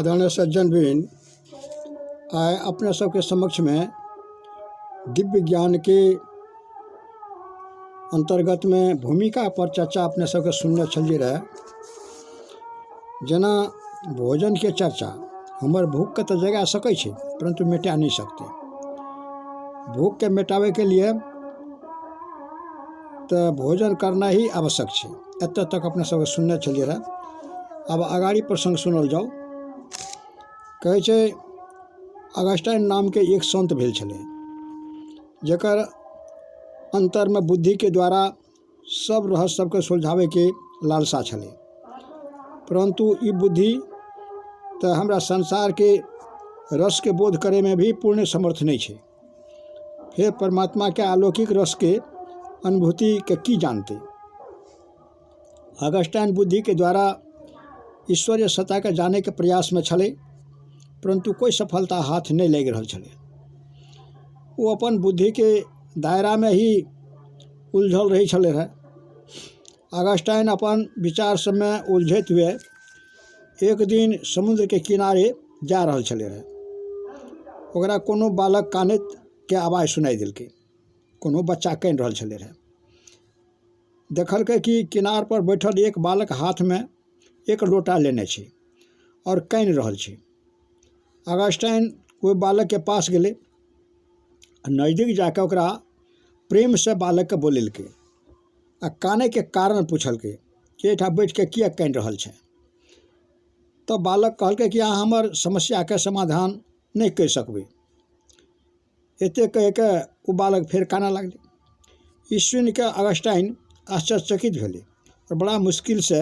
आदरणीय सज्जनबीन, आय अपने सबके समक्ष में दिव्य ज्ञान के अंतर्गत में भूमिका पर चर्चा अपने सबके सुनने छलिए रहे। जेना भोजन के चर्चा हमर भूख के तो जगा सकै छै परंतु मिटा नहीं सकते। भूख के मिटावे के लिए तो भोजन करना ही आवश्यक है। एतऽ तक अपने सबके सुनने छलिए रहे। अब अगाड़ी प्रसंग सुनल जाओ। कहै छै अगस्टाइन नाम के एक संत भेल छलै, जकर अंतर में बुद्धि के द्वारा सब रहस्य सबके सुलझावे के लालसा छलै, परंतु ई बुद्धि तो हमरा संसार के रस के बोध करे में भी पूर्ण समर्थ नहीं है। फिर परमात्मा के अलौकिक रस के अनुभूति के की जानते। अगस्टाइन बुद्धि के द्वारा ईश्वरीय सत्ता के जाने के प्रयास में छले, परंतु कोई सफलता हाथ नहीं लग रहा छले। वो अपन बुद्धि के दायरा में ही उलझल रही छले रहे। अगस्टाइन अपन विचार सब में उलझत हुए एक दिन समुद्र के किनारे जा रहा छले रहे। ओकरा कोनो बालक कानैत के आवाज सुनाई दिलकै। कोनो बच्चा कानि रहल छले रहे। देखलकै कि किनार पर बैठल एक बालक हाथ में एक लोटा लेने छै और कानि रहल छै। अगस्टाइन कोई बालक के पास गेले, नज़दीक जाके ओकरा प्रेम से बालक के बोलेलकै आ काने के कारण पूछलकै कि एठा बैठ के किया कानि रहल छै। तो बालक कहलकै कि अहाँ हमर समस्या के समाधान नहीं कर सकबै। एते कह के वो बालक फिर काना लगले। ई सुनि के अगस्टाइन आश्चर्यचकित भेले और बड़ा मुश्किल से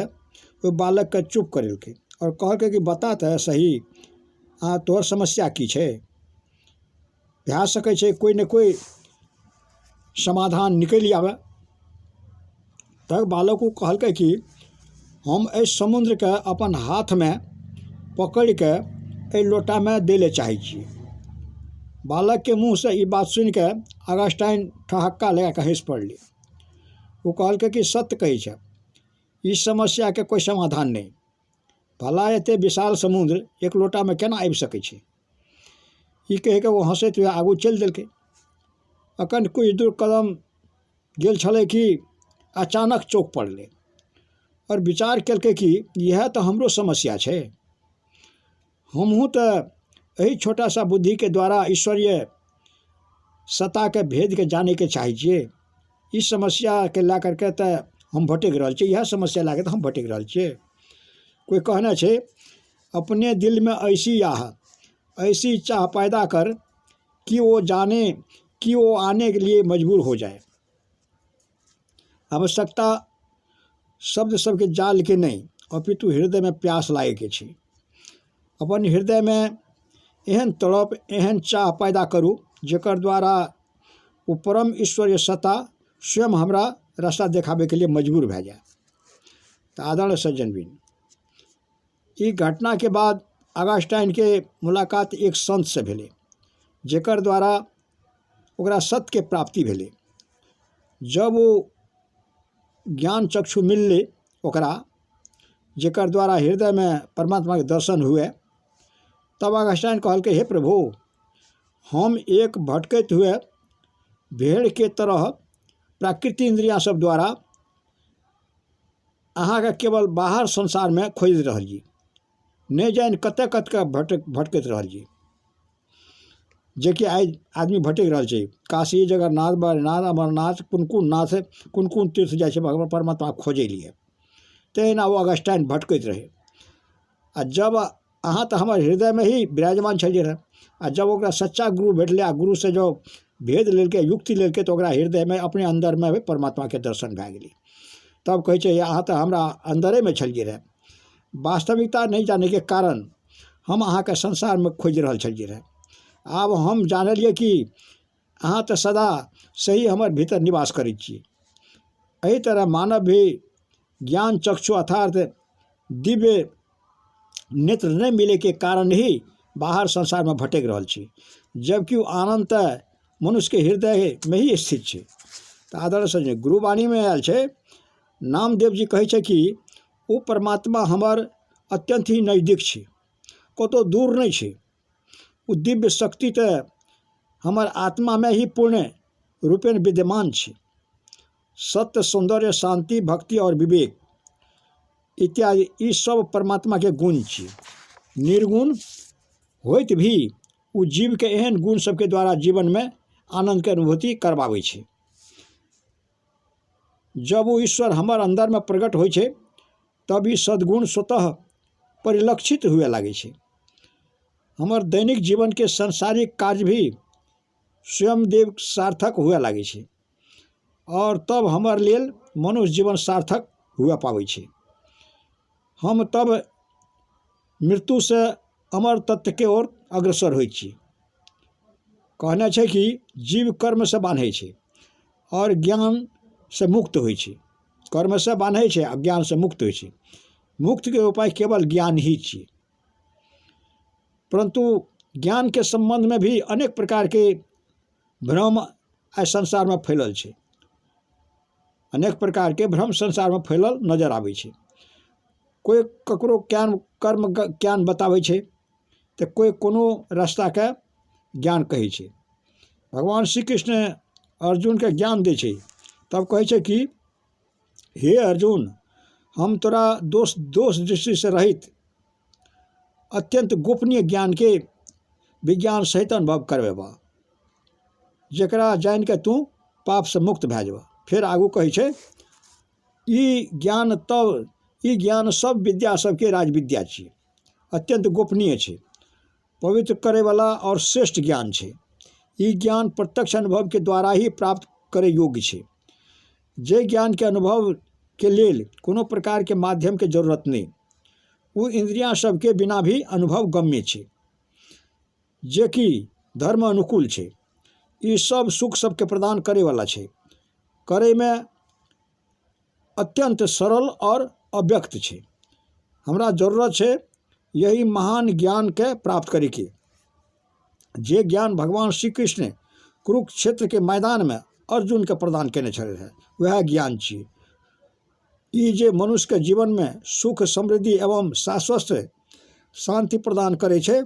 वो बालक के चुप करेलकै और कहलकै कि बता तो सही, तोहर समस्या की छै। भै सकै छै कोई न कोई समाधान निकल आवे। तब बालक को कहलकै कि हम इस समुद्र के अपन हाथ में पकड़ के ए लोटा में देले चाहे छी। बालक के मुँह से ये बात सुन के अगस्टाइन ठहक्का लगा के हंस पड़ले। वो कहलकै कि सत्य कहै छै, इस समस्या के कोई समाधान नहीं। भला एते विशाल समुद्र एक लोटा में केना आबि सकै छै। ई कह के वो हंसैत हुए आगू चल देलकै। अखन कुछ दूर कदम गेल छलै कि अचानक चौंक पड़लै और विचार केलकै कि यह तो हमरो समस्या छै। हमहूँ तो यही छोटा सा बुद्धि के द्वारा ईश्वरीय सत्ता के भेद के जाने के चाहे छिए। इस समस्या के ला करके तो हम भटक रहा छे। यह समस्या ला के तो हम भटक रहा छे। कोई कहना है अपने दिल में ऐसी चाह पैदा कर कि वो जाने कि वो आने के लिए मजबूर हो जाए। आवश्यकता शब्द सबके जाल के नहीं, अपितु हृदय में प्यास लागे के छै। अपन हृदय में एहन तड़प एहन चाह पैदा करूँ जेकर द्वारा वो परम ईश्वरीय सत्ता स्वयं हमरा रास्ता देखाबे के लिए मजबूर भै जाए। तो आदरणीय सज्जनबीन, ई घटना के बाद अगस्टाइन के मुलाकात एक संत से भेले, जेकर द्वारा ओकरा सत्य के प्राप्ति भेले। जब वो ज्ञान चक्षु मिलले ओकरा, जेकर द्वारा हृदय में परमात्मा के दर्शन हुए, तब अगस्टाइन कहलकै हे प्रभु, हम एक भटकैत हुए भेड़ के तरह प्राकृतिक इंद्रिया सब द्वारा अहाँ के केवल बाहर संसार में खोज रही, नहीं जान कत भटकैत रही। जेकि आज आदमी भटक रहा है। काशी जगन्नाथ बद्रीनाथ अमरनाथ कुन नाथ कुन तीर्थ जाए छै भगवान परमात्मा खोजे लिए। तहिना वो अगस्टाइन भटकैत रहे। आ जब अहाँ तो हमारे हृदय में ही विराजमान छलिए रहे। आ जब ओकरा सच्चा गुरु भेटले आ गुरु से जो भेद लेलकै युक्ति लेलकै तो ओकरा हृदय में अपने अंदर में भी परमात्मा के दर्शन भै गेलै। तब कहै छै अहाँ तो हमरा अंदरे में छलिए रहे। वास्तविकता नहीं जाने के कारण हम अहाँ के संसार में खोज रहा छलिए रहे। आब हम जानलिए कि अहाँ तो सदा सही हमर भीतर निवास करै छी। एही तरह मानव भी ज्ञान चक्षु अर्थात दिव्य नेत्र नहीं मिले के कारण ही बाहर संसार में भटक रहा छी, जबकि वो आनंद मनुष्य के हृदय में ही स्थित है। तो आदरणीय गुरुवाणी में आयल है, नामदेव जी कहे कि वो परमात्मा हमर अत्यंत ही नज़दीक है। कतौ दूर नहीं छै। वो दिव्य शक्ति तो हमर आत्मा में ही पूर्ण रूपेण विद्यमान छै। सत्य, सौंदर्य, शांति, भक्ति और विवेक इत्यादि ई सब परमात्मा के गुण छै। निर्गुण होइत भी उ जीव के एहन गुण सबके द्वारा जीवन में आनंद के अनुभूति करवाबै छै। जब वो ईश्वर हमर अंदर में प्रकट होइ छै तब ई सद्गुण स्वतः परिलक्षित हुए लागे छै। हमर दैनिक जीवन के सांसारिक कार्य भी स्वयं देव सार्थक हुए लागे छै और तब हमर लेल मनुष्य जीवन सार्थक हुए पाबै छै। हम तब मृत्यु से अमर तत्व के ओर अग्रसर होइ छी। कहने छै कि जीव कर्म से बान्है छै और ज्ञान से मुक्त होइ छै। कर्म से बान्है छै आ ज्ञान से मुक्त होइ छै। मुक्त के उपाय केवल ज्ञान ही छै। परंतु ज्ञान के संबंध में भी अनेक प्रकार के भ्रम आइ संसार में फैलल छै। अनेक प्रकार के भ्रम संसार में फैलल नजर आबै छै। कोई ककरो कर्म ज्ञान बताबै छै तो कोई कोनो रास्ता के ज्ञान कहै छै। भगवान श्री कृष्ण अर्जुन के ज्ञान दै छै तब कहै छै कि हे अर्जुन, हम तोरा दोष दृष्टि से रहित अत्यंत गोपनीय ज्ञान के विज्ञान सहित अनुभव करवेबा, जकरा जान के तू पाप से मुक्त भै जेबा। फिर आगू कहै छै ई ज्ञान सब विद्या सबके राज विद्या छै, अत्यंत गोपनीय छै, पवित्र करे वाला और श्रेष्ठ ज्ञान छै। ई ज्ञान प्रत्यक्ष अनुभव के द्वारा ही प्राप्त करे योग्य छै। जे ज्ञान के अनुभव के लेल कोनो प्रकार के माध्यम के जरूरत नहीं। वो इंद्रियां सबके बिना भी अनुभव गम्य छै, जे कि धर्म अनुकूल छै। ई सब सुख सबके प्रदान करे वाला छै, करे में अत्यंत सरल और अव्यक्त छै। हमरा जरूरत छै यही महान ज्ञान के प्राप्त करे के, जे ज्ञान भगवान श्री कृष्ण कुरुक्षेत्र के मैदान में अर्जुन के प्रदान केने छल है, वह ज्ञान छी। ई जे मनुष्य के जीवन में सुख, समृद्धि एवं शाश्वत शांति प्रदान करे छै,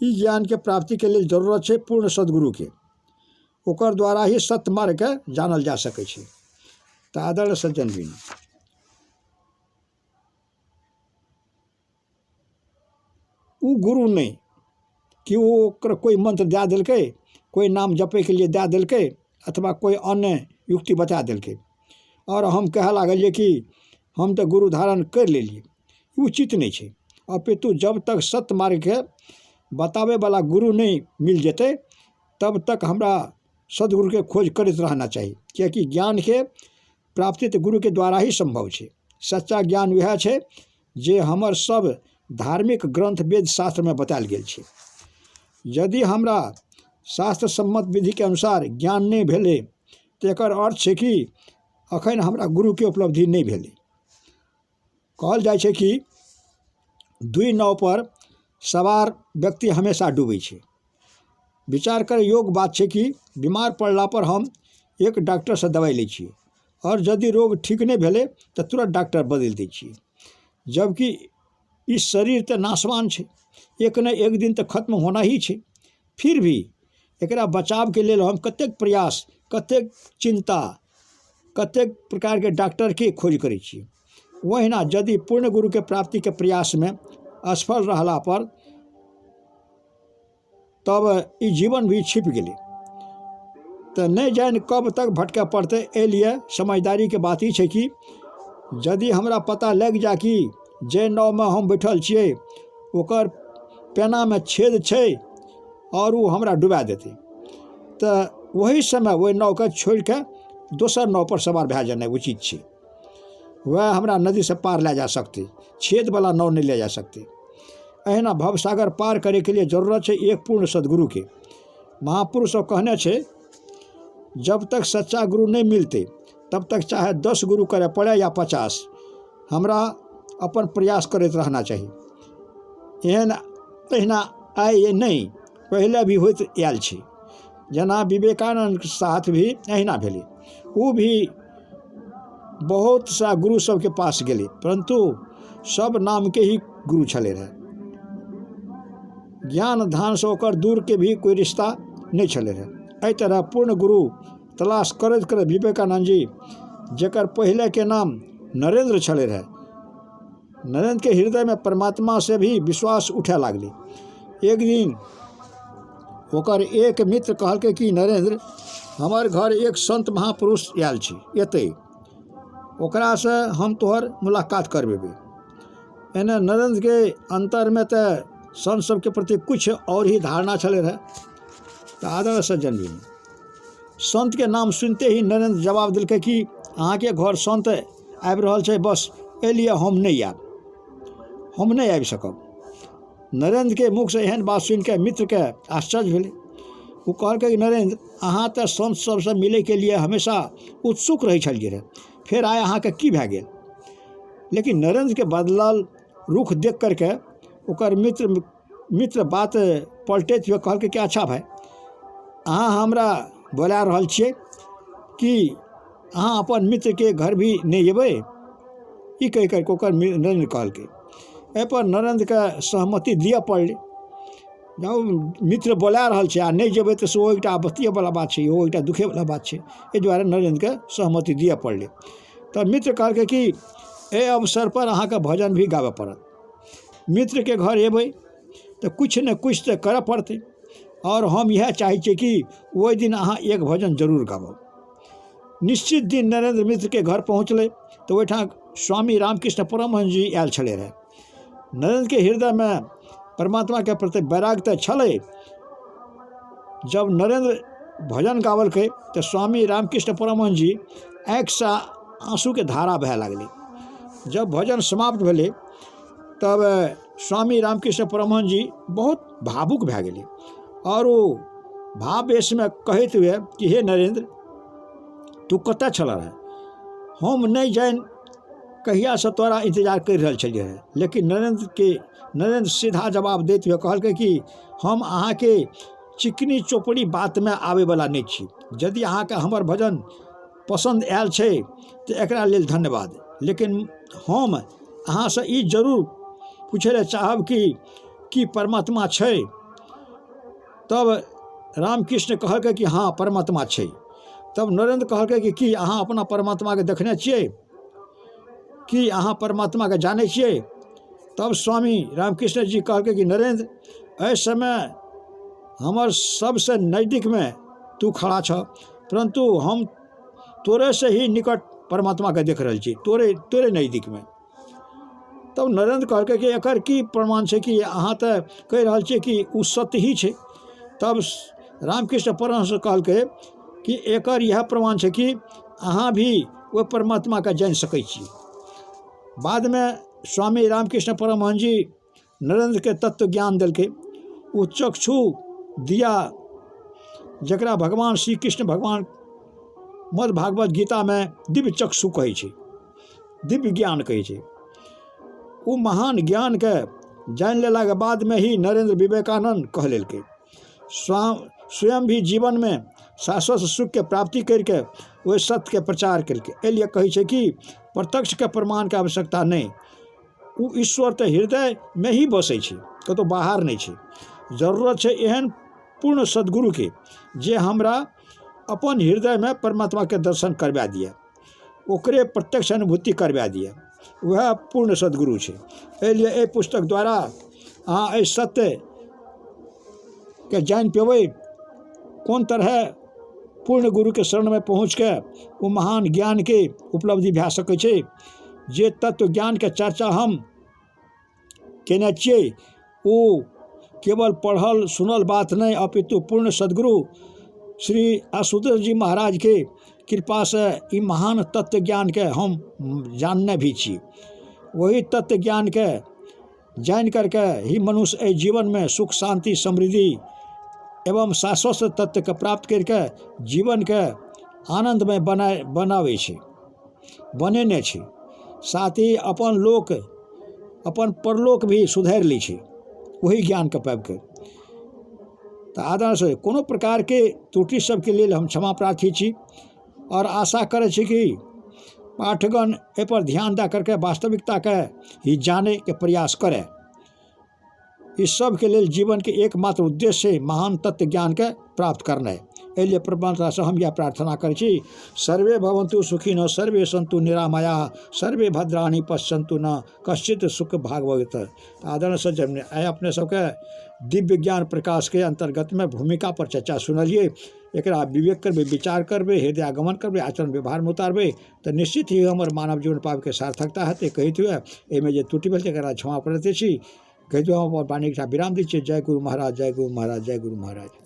ई ज्ञान के प्राप्ति के लिए जरूरत छै पूर्ण सद्गुरु के। ओकर द्वारा ही सत्य मार्ग के जानल जा सकै छै। तो आदरणीय सज्जनबिन, उ गुरु नहीं कि वो ओकर कोई मंत्र दे देलकै, कोई नाम जपे के लिए दे देलकै अथवा कोई अन्य युक्ति बता देलकै और हम कहे लागलिए कि हम तो गुरु धारण कर लेलिए। उचित नहीं छै। अपितु जब तक सत्य मार्ग के बतावे वाला गुरु नहीं मिल जेते तब तक हमरा सदगुरु के खोज करते रहना चाहिए, क्योंकि ज्ञान के प्राप्ति तो गुरु के द्वारा ही संभव छै। सच्चा ज्ञान वह छै जे हमर सब धार्मिक ग्रंथ वेद शास्त्र में बतायल गेल छै। यदि हमरा शास्त्र सम्मत विधि के अनुसार ज्ञान नहीं भेले तो एकर अर्थ छै कि अखन हमरा गुरु के उपलब्धि नहीं भेले। कहल जाय छै कि दुई नाव पर सवार व्यक्ति हमेशा डूबै छै। विचार करे योग्य बात छै कि बीमार पड़ला पर हम एक डॉक्टर से दवाई लै छियै और यदि रोग ठीक नहीं भेले तो तुरंत डॉक्टर बदल दै छियै, जबकि इस शरीर तो नाशवान छै, एक न एक दिन तो खत्म होना ही छै। फिर भी एकरा बचाव के लिए हम कतेक प्रयास, कतेक चिंता, कतेक प्रकार के डॉक्टर के खोज करै छियै। वहिना यदि पूर्ण गुरु के प्राप्ति के प्रयास में असफल रहला पर तब ई जीवन भी छिप गेलै। तो नहीं जान कब तक भटके पड़ते। ए लिए समझदारी के बात ही छै कि यदि हमरा पता लग जा कि जे नाव में हम बैठल छियै ओकर पेना में छेद छै और वो हमरा डुबा देते, तो वही समय वही नाव के छोड़ के दोसर नाव पर सवार भै जेनाइ उचित छै। वह हमरा नदी से पार ले जा सकते, छेद वाला नाव नहीं ले जा सकते। अहिना भवसागर पार करे के लिए जरूरत है एक पूर्ण सदगुरु के। महापुरुष कहने छे जब तक सच्चा गुरु नहीं मिलते तब तक चाहे 10 गुरु करे पड़े या 50, हमरा अपन प्रयास करते रहना चाहिए। एहन अहिना आइ नहीं पहले भी होइत आयल छै। जना विवेकानंद के साथ भी अहिना भेलै। वो भी बहुत सा गुरु सब के पास गेले परंतु सब नाम के ही गुरु छले रहे। ज्ञान धान से ओकर दूर के भी कोई रिश्ता नहीं छले रहे। एहि तरह पूर्ण गुरु तलाश करैत करैत विवेकानंद जी, जकर पहले के नाम नरेंद्र छले रहे, नरेंद्र के हृदय में परमात्मा से भी विश्वास उठे लागले। एक दिन ओकर एक मित्र कहलकै कि नरेंद्र, हमार घर एक संत महापुरुष आयल छी, एतै ओकरा से हम तोहर मुलाकात करबेबै। एने नरेंद्र के अंतर में तो संत सब के प्रति कुछ और ही धारणा चले रहे। तो आदर सज्जन भी संत के नाम सुनते ही नरेंद्र जवाब दिलकै कि अहाँ के घर संत आबि रहल छै, बस एलिए हम नहीं आबि सकब। नरेंद्र के मुख से एहन बात सुन के मित्र के आश्चर्य भेलै। वो कहलकै कि नरेंद्र, अहाँ तो संत सबसे मिले के लिए हमेशा उत्सुक रहे छलिए रहे, फिर आय अहाँ के की भए गेल? लेकिन नरेंद्र के बदलल रुख देख करके ओकर मित्र बात पलटैत हुए कहलकै कि अच्छा भाई, अहाँ हमरा बोला रहल छियै कि अहाँ अपन मित्र के घर भी नहीं जेबै? ई कहि करके ओकर नरेंद्र कहलकै। एहि पर नरेंद्र के सहमति दिए पड़लै। जब मित्र बोला रहल छै आ नहीं जेबै तऽ सेहो एकटा बतियेवला बात छै, इहो एकटा दुखेवला बात छै। एहि दुआरे नरेंद्र के सहमति दिए पड़लै। तऽ मित्र कहलकै कि एहि अवसर पर अहाँके भजन भी गाबे पड़त। मित्र के घर एबै तऽ कुछ न कुछ तऽ करऽ पड़तै, और हम यह चाहै छियै कि ओहि दिन अहाँ एक भजन जरूर गाबब। निश्चित दिन नरेंद्र मित्र के घर पहुँचलै तऽ ओहिठाम स्वामी रामकृष्ण परमहंस जी आयल छलै रहे। नरेंद्र के हृदय में परमात्मा के प्रति वैराग्य तऽ छलै। जब नरेंद्र भजन गावलकै तऽ स्वामी रामकृष्ण परमहंस जी आँखि से आंसू के धारा बहे लागलै। जब भजन समाप्त भेलै तब स्वामी रामकृष्ण परमहंस जी बहुत भावुक भए गेलै और वो भावेश में कहैत हुए कि हे नरेंद्र, तू कतऽ छल रहे? हम नहीं जान कहिया से तोरा इंतजार कर रहल छलिए रहे। लेकिन नरेंद्र सीधा जवाब दैत हुए कहलकै कि हम अहाँ के चिकनी चोपड़ी बात में आवे वाला नहीं छी। यदि अहाँ के हमर भजन पसंद आयल छै तो एकरा लेल धन्यवाद, लेकिन हम अहाँ से ई जरूर पूछे ले चाहब कि परमात्मा छै? तब रामकृष्ण कहलकै कि हाँ परमात्मा छै। तब नरेंद्र कहलकै कि अहाँ अपना परमात्मा के देखने छियै, कि अहाँ परमात्मा के जाने छियै? तब स्वामी रामकृष्ण जी कहलकै कि नरेंद्र, एहि समय हमर सबसे नज़दीक में तू खड़ा छ, परंतु हम तोरे से ही निकट परमात्मा के देख रहल छी, तोरे नज़दीक में। तब नरेंद्र कहलकै कि एकर की प्रमाण छै कि अहाँ तऽ कहि रहल छियै कि उ सत्य ही छै? तब रामकृष्ण परमहंस कहलकै कि एकर यह प्रमाण छै कि अहाँ भी वो परमात्मा के जान सकै छी। बाद में स्वामी रामकृष्ण परमहंस जी नरेंद्र के तत्व ज्ञान दिलकै। वो चक्षु दिया जकरा भगवान श्री कृष्ण भगवान मद भागवत गीता में दिव्य चक्षु कहै छै, दिव्य ज्ञान कहै छै। वो महान ज्ञान के जान लेला के बाद में ही नरेंद्र विवेकानंद कह लेलकै। स्वयं भी जीवन में शाश्वत सुख के प्राप्ति करके वही सत्य के प्रचार करके एलिए कहै छै कि प्रत्यक्ष के प्रमाण के आवश्यकता नहीं। वो ईश्वर तो हृदय में ही बसै छै, कतौ बाहर नहीं छै। जरूरत छै एहन पूर्ण सदगुरु के जे हमरा अपन हृदय में परमात्मा के दर्शन करवा दिए, ओकरे प्रत्यक्ष अनुभूति करवा दिए। वह पूर्ण सदगुरु छै। एलिए ए पुस्तक द्वारा अहाँ एहि सत्य के जान पेबै, कोन तरह पूर्ण गुरु के शरण में पहुँच के वो महान ज्ञान के उपलब्धि भए सकै छै। जे तत्व ज्ञान के चर्चा हम केने छियै वो केवल पढ़ल सुनल बात नहीं, अपितु पूर्ण सदगुरु श्री आशुतोष जी महाराज के कृपा से ई महान तत्व ज्ञान के हम जानने भी छी। वही तत्व ज्ञान के जान करके ही मनुष्य एहि जीवन में सुख शांति समृद्धि एवं शाश्वत तत्व के प्राप्त करके जीवन के आनंदमय बनावे छै, बनेने छै। साथ ही अपन लोक अपन परलोक भी सुधार लै छै वही ज्ञान के पाबि के। तो आदर से कोनो प्रकार के त्रुटि सबके लेल हम क्षमा प्रार्थी छी और आशा करै छी कि पाठगण ए पर ध्यान दे करके वास्तविकता के ही जाने के प्रयास करे। इस सब के लिए जीवन के एकमात्र उद्देश्य महान तत्व ज्ञान के प्राप्त करना है। एलिए परमात्मा से हम यह प्रार्थना करै छी, सर्वे भवन्तु सुखिनः, सर्वे सन्तु निरामयाः, सर्वे भद्राणि पश्यन्तु न कश्चित् सुख भाग भवेत्। आदरणीय सज्जन, आइ अपने सबके दिव्य ज्ञान प्रकाश के अंतर्गत में भूमिका पर चर्चा सुनलिए। एकरा विवेक करबे, विचार करबे, हृदयागमन करबे, आचरण व्यवहार में उतारबे तो निश्चित ही हमर मानव जीवन पावे के सार्थकता हेतै। कहित हुए एहिमे जे त्रुटि भेल तकरा क्षमा प्रार्थी छी। कहित हम वाणी विराम दै छी। जय गुरु महाराज, जय गुरु महाराज, जय गुरु महाराज।